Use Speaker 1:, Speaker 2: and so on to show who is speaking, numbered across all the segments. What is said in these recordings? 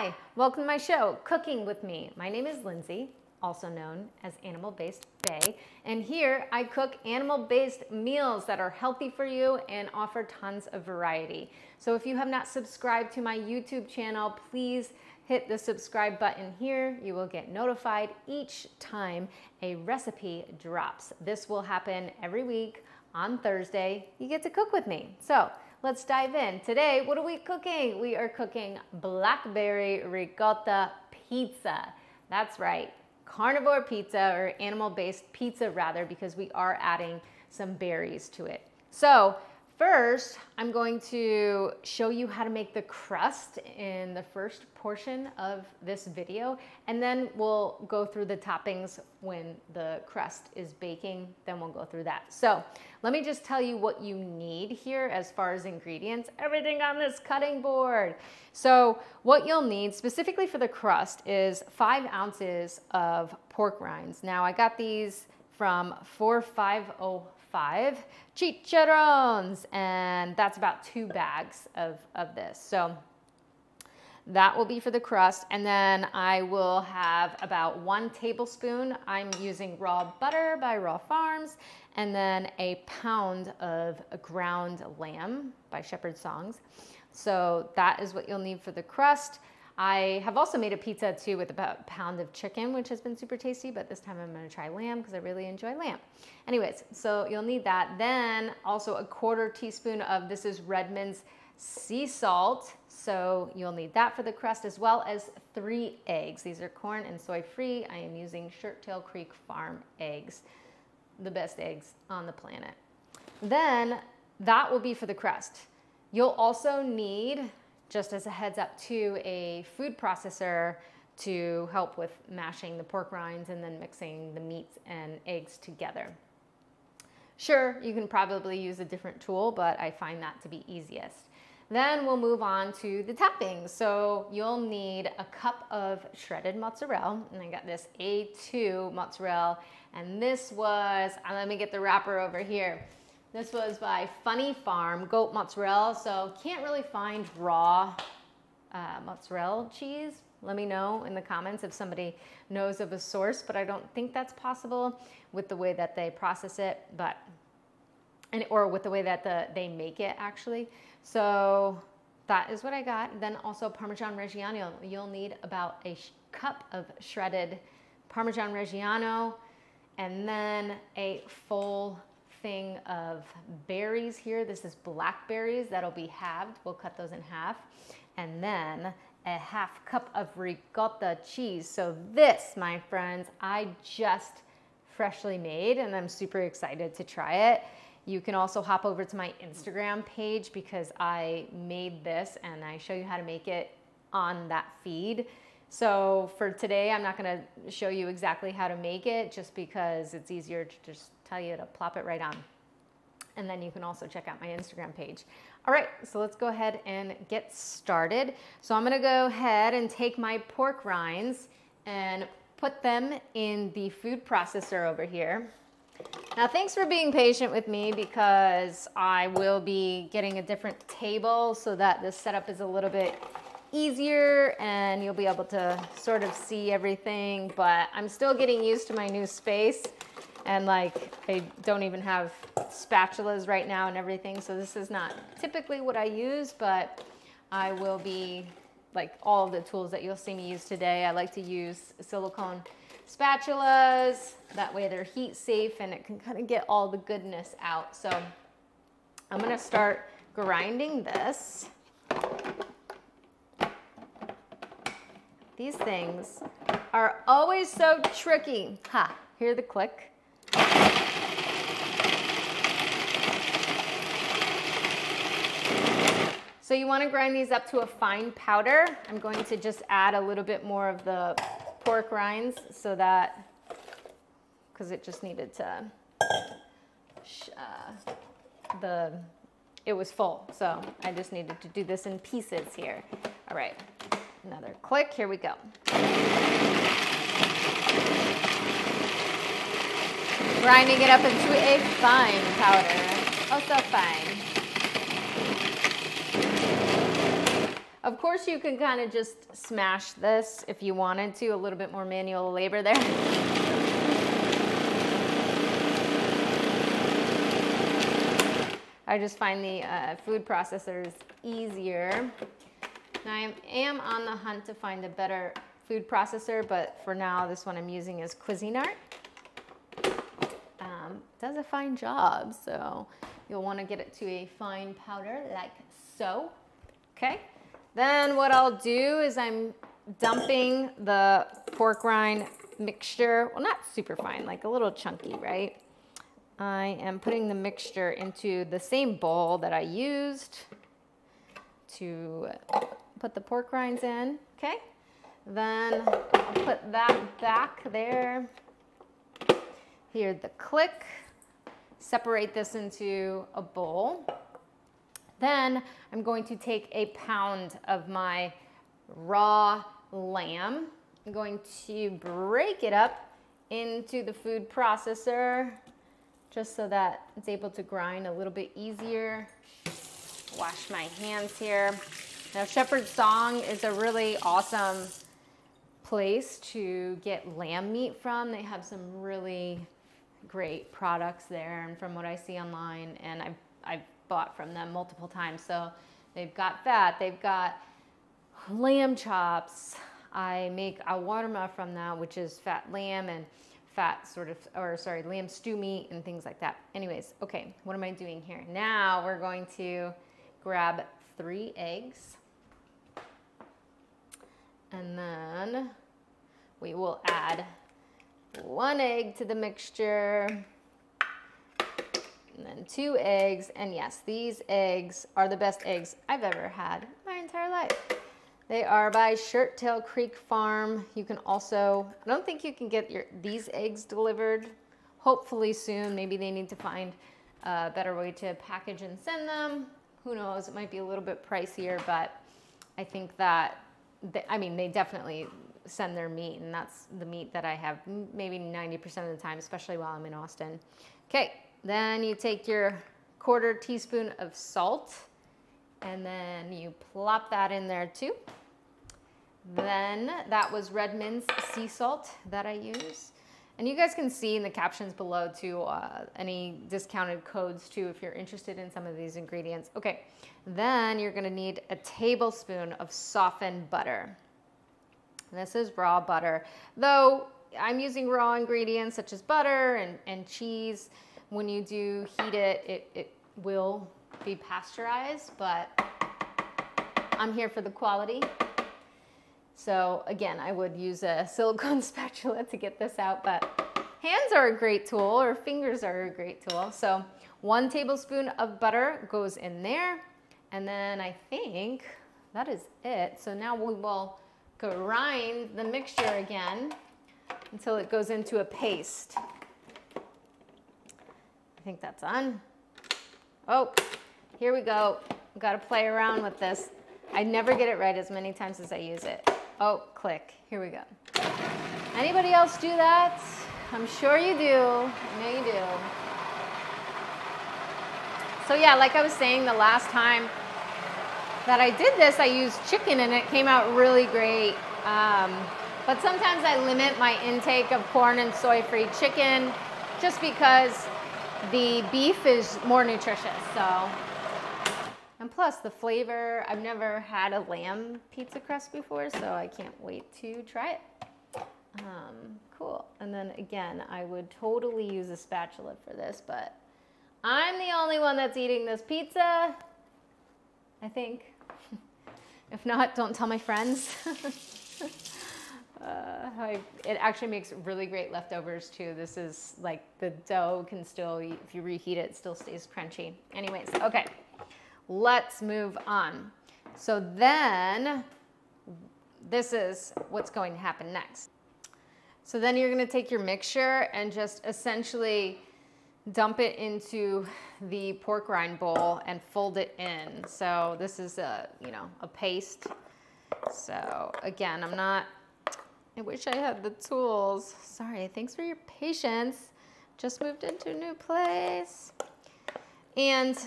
Speaker 1: Hi, welcome to my show, Cooking with Me. My name is Lindsay, also known as Animal Based Bae, and here I cook animal-based meals that are healthy for you and offer tons of variety. So if you have not subscribed to my YouTube channel, please hit the subscribe button here. You will get notified each time a recipe drops. This will happen every week on Thursday. You get to cook with me. So let's dive in. Today, what are we cooking? We are cooking Blackberry Ricotta Pizza. That's right, carnivore pizza, or animal-based pizza rather, because we are adding some berries to it. So first, I'm going to show you how to make the crust in the first portion of this video, and then we'll go through the toppings when the crust is baking, then we'll go through that. So let me just tell you what you need here as far as ingredients, everything on this cutting board. So what you'll need specifically for the crust is 5 ounces of pork rinds. Now I got these from 4505 chicharrones, and that's about 2 bags of this. So that will be for the crust, and then I will have about 1 tablespoon. I'm using raw butter by Raw Farms, and then a pound of ground lamb by Shepherd Songs. So that is what you'll need for the crust. I have also made a pizza too with about a pound of chicken, which has been super tasty, but this time I'm gonna try lamb because I really enjoy lamb. Anyways, so you'll need that. Then also a 1/4 teaspoon of, this is Redmond's sea salt. So you'll need that for the crust, as well as 3 eggs. These are corn and soy free. I am using Shirttail Creek Farm eggs, the best eggs on the planet. Then that will be for the crust. You'll also need, just as a heads up too, a food processor to help with mashing the pork rinds and then mixing the meats and eggs together. Sure, you can probably use a different tool, but I find that to be easiest. Then we'll move on to the toppings. So you'll need a cup of shredded mozzarella, and I got this A2 mozzarella, and this was, let me get the wrapper over here. This was by Funny Farm goat mozzarella, so can't really find raw mozzarella cheese. Let me know in the comments if somebody knows of a source, but I don't think that's possible with the way that they process it, or with the way that they make it actually. So that is what I got. Then also Parmigiano Reggiano. You'll need about a cup of shredded Parmigiano Reggiano, and then a full thing of berries here. This is blackberries that'll be halved. We'll cut those in half. And then a 1/2 cup of ricotta cheese. So this, my friends, I just freshly made, and I'm super excited to try it. You can also hop over to my Instagram page because I made this and I show you how to make it on that feed. So for today, I'm not gonna show you exactly how to make it just because it's easier to just tell you to plop it right on. And then you can also check out my Instagram page. All right, so let's go ahead and get started. So I'm gonna go ahead and take my pork rinds and put them in the food processor over here. Now, thanks for being patient with me because I will be getting a different table so that the setup is a little bit easier and you'll be able to sort of see everything, but I'm still getting used to my new space, and like I don't even have spatulas right now and everything, so this is not typically what I use, but I will be, like all of the tools that you'll see me use today, I like to use silicone spatulas. That way they're heat safe and it can kind of get all the goodness out. So I'm gonna start grinding this. These things are always so tricky. Ha, hear the click? So you wanna grind these up to a fine powder. I'm going to just add a little bit more of the pork rinds so that, because it just needed to, it was full, so I just needed to do this in pieces here. All right, another click, here we go. Grinding it up into a fine powder, oh so fine. Of course, you can kind of just smash this if you wanted to, a little bit more manual labor there. I just find the food processors easier. Now I am on the hunt to find a better food processor, but for now, this one I'm using is Cuisinart. Does a fine job, so you'll want to get it to a fine powder like so. Okay, then what I'll do is I'm dumping the pork rind mixture, well, not super fine, like a little chunky, right? I am putting the mixture into the same bowl that I used to put the pork rinds in, okay? Then I'll put that back there. Here's the click. Separate this into a bowl. Then I'm going to take a pound of my raw lamb. I'm going to break it up into the food processor just so that it's able to grind a little bit easier. Wash my hands here. Now, Shepherd's Song is a really awesome place to get lamb meat from. They have some really great products there, and from what I see online, and I've bought from them multiple times. So they've got fat, they've got lamb chops. I make a warma from that, which is fat lamb and fat lamb stew meat and things like that. Anyways, okay, what am I doing here? Now we're going to grab 3 eggs, and then we will add 1 egg to the mixture, and then 2 eggs. And yes, these eggs are the best eggs I've ever had my entire life. They are by Shirttail Creek Farm. You can also, I don't think you can get these eggs delivered. Hopefully soon. Maybe they need to find a better way to package and send them. Who knows? It might be a little bit pricier, but I think that, they definitely send their meat, and that's the meat that I have maybe 90% of the time, especially while I'm in Austin. Okay, then you take your 1/4 teaspoon of salt, and then you plop that in there too. Then that was Redmond's sea salt that I use. And you guys can see in the captions below too, any discounted codes too, if you're interested in some of these ingredients. Okay, then you're gonna need a tablespoon of softened butter. This is raw butter. Though I'm using raw ingredients such as butter and cheese. When you do heat it, it will be pasteurized, but I'm here for the quality. So again, I would use a silicone spatula to get this out, but hands are a great tool, or fingers are a great tool. So 1 tablespoon of butter goes in there, and then I think that is it. So now we will grind the mixture again until it goes into a paste. I think that's on. Oh, here we go. Got to play around with this. I never get it right as many times as I use it. Oh, click. Here we go. Anybody else do that? I'm sure you do. I know you do. So yeah, like I was saying, the last time that I did this, I used chicken and it came out really great. But sometimes I limit my intake of corn and soy-free chicken just because the beef is more nutritious. So, and plus the flavor, I've never had a lamb pizza crust before, so I can't wait to try it. Cool. And then again, I would totally use a spatula for this, but I'm the only one that's eating this pizza, I think. If not, don't tell my friends. It actually makes really great leftovers too. This is like the dough can still, if you reheat it, it still stays crunchy. Anyways, okay, let's move on. So then this is what's going to happen next. So then you're going to take your mixture and just essentially dump it into the pork rind bowl and fold it in. So this is a paste. So again, I wish I had the tools. Sorry, thanks for your patience. Just moved into a new place. And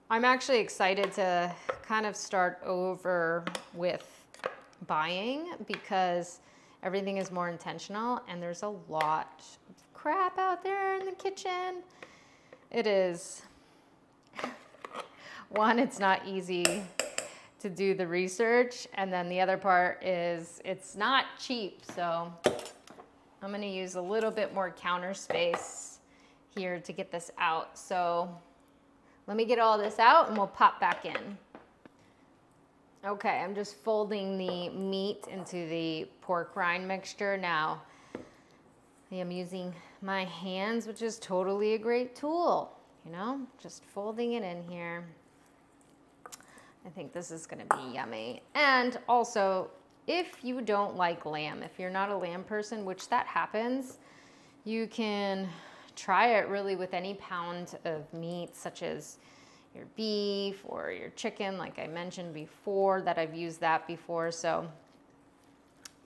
Speaker 1: I'm actually excited to kind of start over with buying because everything is more intentional and there's a lot of crap out there in the kitchen. It is, one, it's not easy to do the research, and then the other part is it's not cheap, so I'm gonna use a little bit more counter space here to get this out. So let me get all this out and we'll pop back in. Okay, I'm just folding the meat into the pork rind mixture. Now, I am using my hands, which is totally a great tool, you know, just folding it in here. I think this is gonna be yummy. And also, if you don't like lamb, if you're not a lamb person, which that happens, you can try it really with any pound of meat, such as your beef or your chicken, like I mentioned before, that I've used that before. So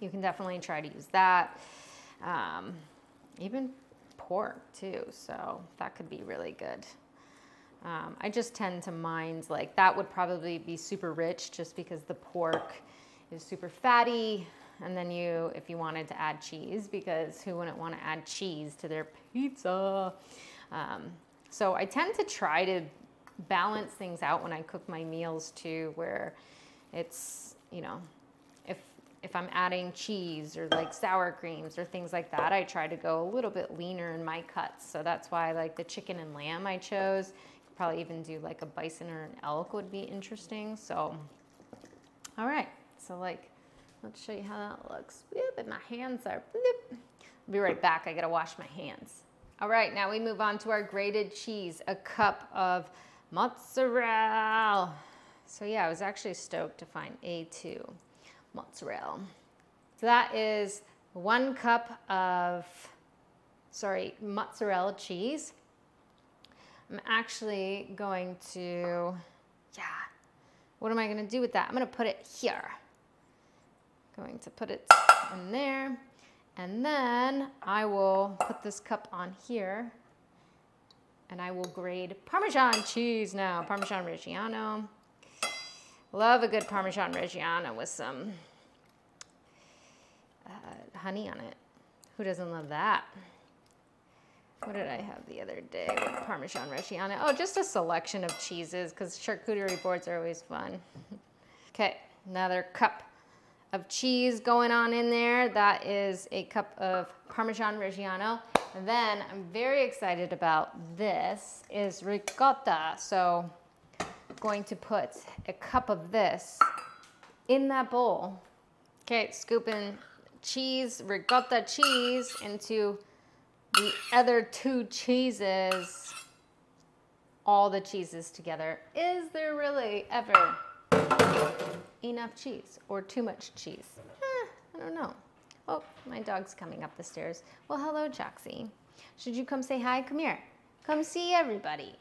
Speaker 1: you can definitely try to use that. Even pork too, so that could be really good. I just tend to mind, like, that would probably be super rich just because the pork is super fatty. And then if you wanted to add cheese, because who wouldn't want to add cheese to their pizza? So I tend to try to balance things out when I cook my meals too, where it's, you know, if I'm adding cheese or like sour creams or things like that, I try to go a little bit leaner in my cuts. So that's why, like, the chicken and lamb I chose. Probably even do like a bison or an elk would be interesting. So, all right. So, like, let's show you how that looks. Bloop, and my hands are bloop. I'll be right back. I gotta wash my hands. All right, now we move on to our grated cheese, a cup of mozzarella. So yeah, I was actually stoked to find A2 mozzarella. So that is 1 cup of, mozzarella cheese. I'm actually going to, what am I gonna do with that? I'm gonna put it here. Going to put it in there. And then I will put this cup on here and I will grate Parmesan cheese now. Parmigiano Reggiano. Love a good Parmigiano Reggiano with some honey on it. Who doesn't love that? What did I have the other day with Parmigiano Reggiano? Oh, just a selection of cheeses, because charcuterie boards are always fun. Okay, another cup of cheese going on in there. That is a cup of Parmigiano Reggiano. And then I'm very excited about this is ricotta. So I'm going to put a cup of this in that bowl. Okay, scooping cheese, ricotta cheese into the other 2 cheeses, all the cheeses together. Is there really ever enough cheese or too much cheese? I don't know. Oh, my dog's coming up the stairs. Well, hello, Jaxie. Should you come say hi? Come here. Come see everybody.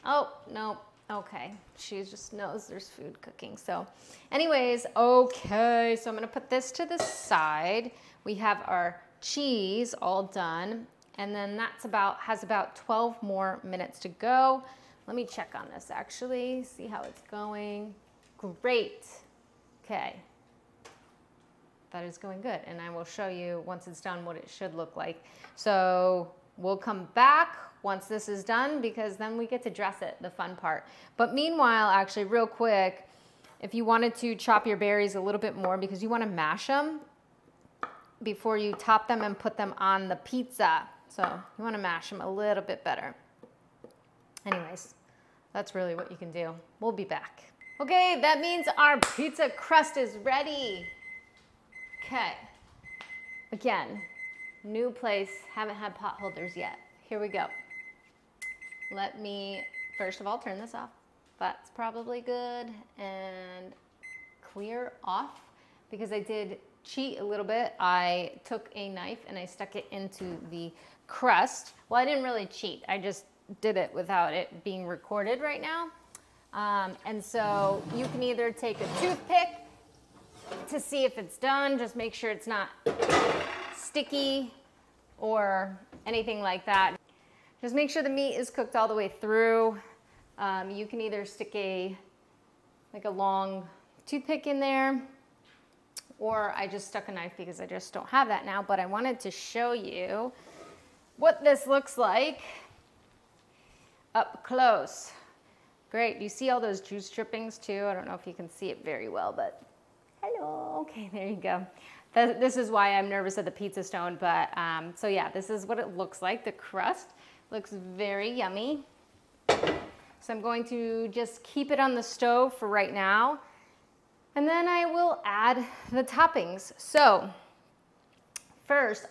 Speaker 1: Oh, no. Okay. She just knows there's food cooking. So anyways, okay. So I'm going to put this to the side. We have our cheese all done. And then has about 12 more minutes to go. Let me check on this actually, see how it's going. Great. Okay. That is going good. And I will show you once it's done what it should look like. So we'll come back once this is done, because then we get to dress it, the fun part. But meanwhile, actually real quick, if you wanted to chop your berries a little bit more because you want to mash them before you top them and put them on the pizza. So you want to mash them a little bit better. Anyways, that's really what you can do. We'll be back. Okay, that means our pizza crust is ready. Okay. Again, new place, haven't had pot holders yet. Here we go. Let me, first of all, turn this off. That's probably good. And clear off, because I did cheat a little bit. I took a knife and I stuck it into the crust. Well, I didn't really cheat. I just did it without it being recorded right now. And so you can either take a toothpick to see if it's done, just make sure it's not sticky or anything like that. Just make sure the meat is cooked all the way through. You can either stick a like a long toothpick in there, or I just stuck a knife because I just don't have that now, but I wanted to show you what this looks like up close. Great, you see all those juice drippings too? I don't know if you can see it very well, but hello, okay, there you go. This is why I'm nervous at the pizza stone, but so yeah, this is what it looks like. The crust looks very yummy. So I'm going to just keep it on the stove for right now, and then I will add the toppings. So first,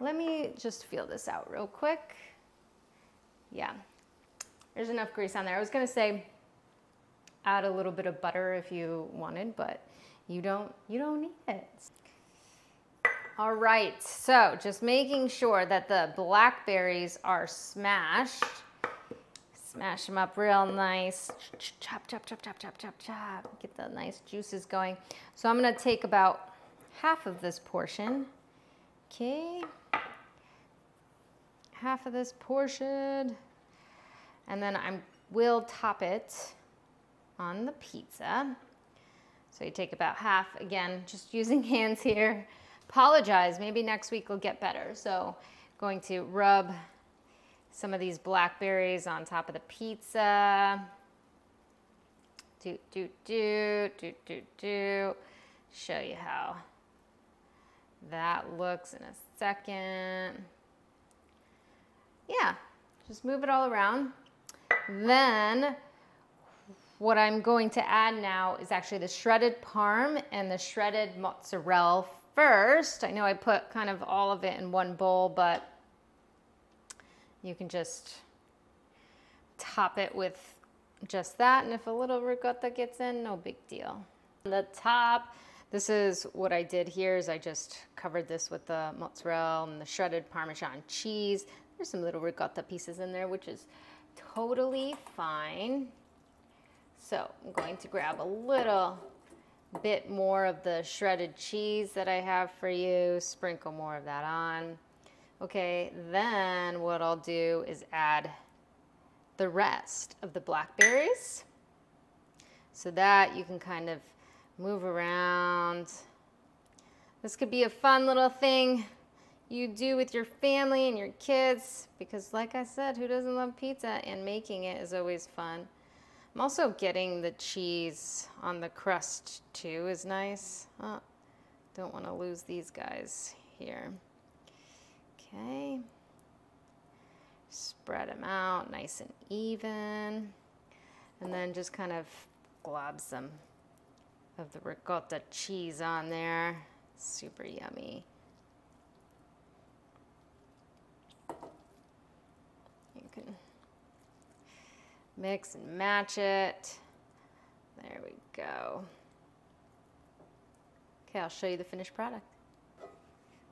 Speaker 1: let me just feel this out real quick. Yeah, there's enough grease on there. I was gonna say add a little bit of butter if you wanted, but you don't need it. All right, so just making sure that the blackberries are smashed. Smash them up real nice. Chop, chop, chop, chop, chop, chop, chop. Get the nice juices going. So I'm gonna take about half of this portion. Okay. Half of this portion. And then I will top it on the pizza. So you take about half, again, just using hands here. Apologize, maybe next week will get better. So going to rub some of these blackberries on top of the pizza. Show you how that looks in a second. Yeah, just move it all around. Then what I'm going to add now is actually the shredded parm and the shredded mozzarella first. I know I put kind of all of it in one bowl, but you can just top it with just that. And if a little ricotta gets in, no big deal. On the top, this is what I did here is I just covered this with the mozzarella and the shredded Parmesan cheese. There's some little ricotta pieces in there, which is totally fine. So I'm going to grab a little bit more of the shredded cheese that I have for you, sprinkle more of that on. Okay, then what I'll do is add the rest of the blackberries so that you can kind of move around. This could be a fun little thing you do with your family and your kids because, like I said, who doesn't love pizza? And making it is always fun. I'm also getting the cheese on the crust too is nice. Oh, don't want to lose these guys here. Okay. Spread them out nice and even. And then just kind of glob some of the ricotta cheese on there. Super yummy. You can mix and match it. There we go. Okay, I'll show you the finished product.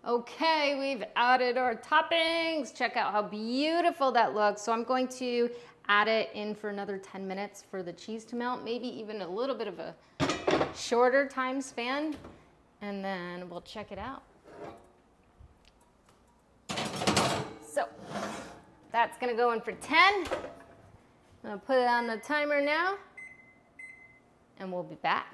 Speaker 1: Okay, we've added our toppings. Check out how beautiful that looks. So I'm going to add it in for another 10 minutes for the cheese to melt, maybe even a little bit of a shorter time span, and then we'll check it out. So that's gonna go in for 10. I'm gonna put it on the timer now, and we'll be back.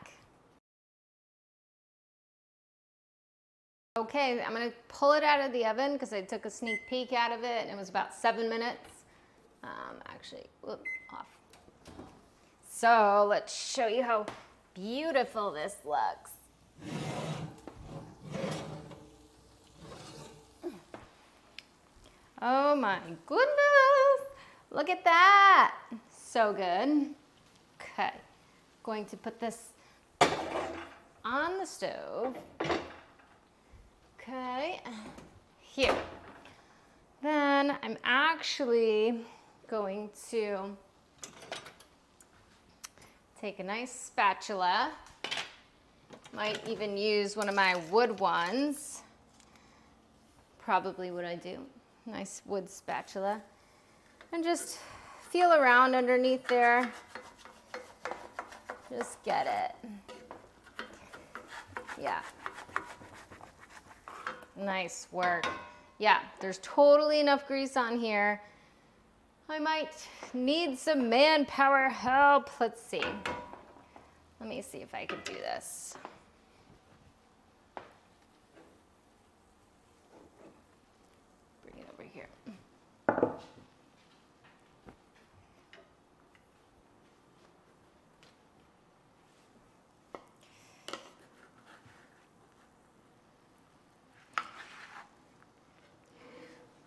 Speaker 1: Okay, I'm gonna pull it out of the oven because I took a sneak peek out of it and it was about 7 minutes. Actually, whoop, off. So let's show you how beautiful this looks. Oh my goodness, look at that. So good. Okay, going to put this on the stove. Okay, here. Then I'm actually going to take a nice spatula. Might even use one of my wood ones. Probably what I do. Nice wood spatula. And just feel around underneath there. Just get it. Yeah. Nice work. Yeah, there's totally enough grease on here. I might need some manpower help. Let's see. Let me see if I can do this. Bring it over here.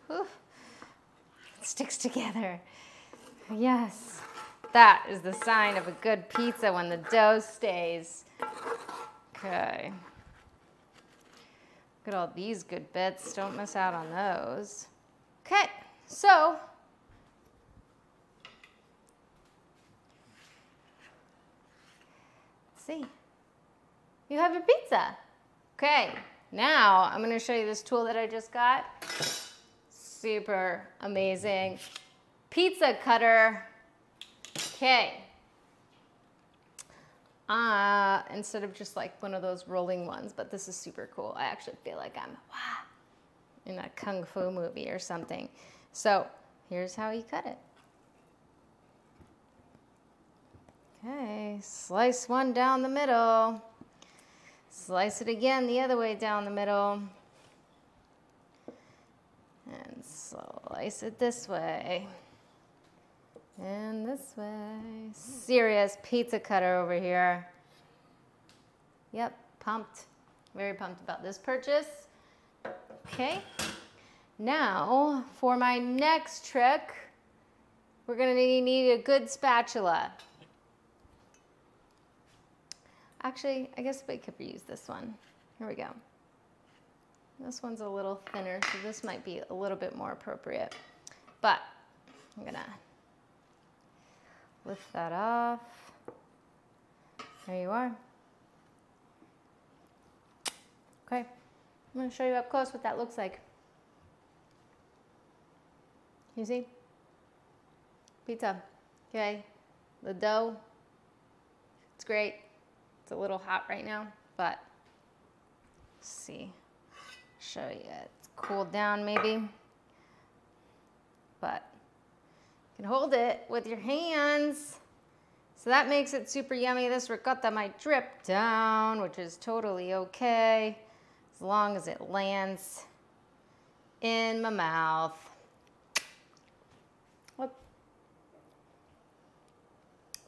Speaker 1: Whew. It sticks together. Yes. That is the sign of a good pizza, when the dough stays. Okay. Look at all these good bits. Don't miss out on those. Okay, so let's see. You have your pizza. Okay, now I'm going to show you this tool that I just got. Super amazing pizza cutter. Okay. Instead of just like one of those rolling ones, but this is super cool. I actually feel like I'm in a kung fu movie or something. So here's how you cut it. Okay, slice one down the middle. Slice it again the other way down the middle. And slice it this way. And this way. Serious pizza cutter over here. Yep, pumped. Very pumped about this purchase. Okay. Now, for my next trick, we're going to need a good spatula. Actually, I guess we could reuse this one. Here we go. This one's a little thinner, so this might be a little bit more appropriate. But I'm going to lift that off. There you are. Okay, I'm going to show you up close what that looks like. You see? Pizza. Okay, the dough, it's great. It's a little hot right now, but let's see. Show you. It's cooled down maybe, but you can hold it with your hands. So that makes it super yummy. This ricotta might drip down, which is totally okay, as long as it lands in my mouth. What?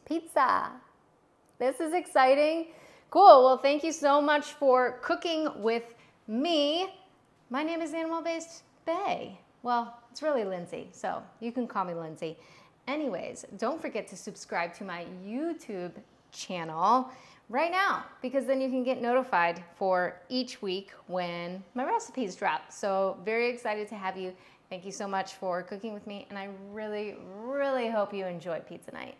Speaker 1: Pizza. This is exciting. Cool. Well, thank you so much for cooking with me. My name is Animal Based Bae. Well, it's really Lindsay, so you can call me Lindsay. Anyways, don't forget to subscribe to my YouTube channel right now, because then you can get notified for each week when my recipes drop. So very excited to have you. Thank you so much for cooking with me, and I really, really hope you enjoy pizza night.